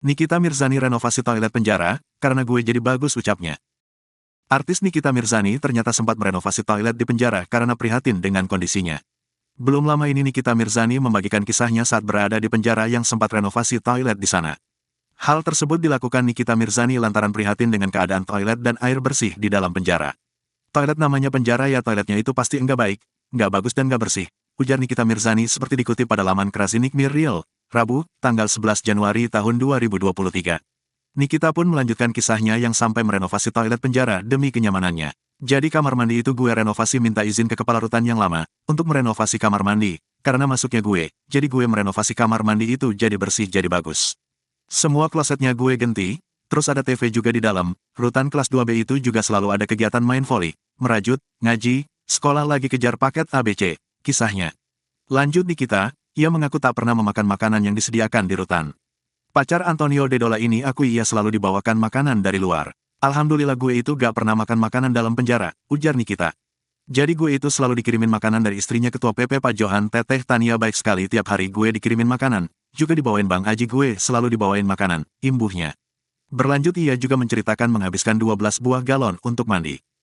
Nikita Mirzani renovasi toilet penjara, karena gue jadi bagus ucapnya. Artis Nikita Mirzani ternyata sempat merenovasi toilet di penjara karena prihatin dengan kondisinya. Belum lama ini Nikita Mirzani membagikan kisahnya saat berada di penjara yang sempat renovasi toilet di sana. Hal tersebut dilakukan Nikita Mirzani lantaran prihatin dengan keadaan toilet dan air bersih di dalam penjara. Toilet namanya penjara ya toiletnya itu pasti enggak baik, enggak bagus dan enggak bersih, ujar Nikita Mirzani seperti dikutip pada laman Krasinik Mirror, Rabu, tanggal 11 Januari tahun 2023. Nikita pun melanjutkan kisahnya yang sampai merenovasi toilet penjara demi kenyamanannya. Jadi kamar mandi itu gue renovasi minta izin ke kepala rutan yang lama, untuk merenovasi kamar mandi, karena masuknya gue, jadi gue merenovasi kamar mandi itu jadi bersih jadi bagus. Semua klosetnya gue ganti, terus ada TV juga di dalam, rutan kelas 2B itu juga selalu ada kegiatan main voli, merajut, ngaji, sekolah lagi kejar paket ABC, kisahnya. Lanjut Nikita, ia mengaku tak pernah memakan makanan yang disediakan di rutan. Pacar Antonio Dedola ini akui ia selalu dibawakan makanan dari luar. Alhamdulillah gue itu gak pernah makan makanan dalam penjara, ujar Nikita. Jadi gue itu selalu dikirimin makanan dari istrinya Ketua PP Pak Johan Teteh Tania baik sekali tiap hari gue dikirimin makanan, juga dibawain Bang Aji gue selalu dibawain makanan, imbuhnya. Berlanjut ia juga menceritakan menghabiskan 12 buah galon untuk mandi.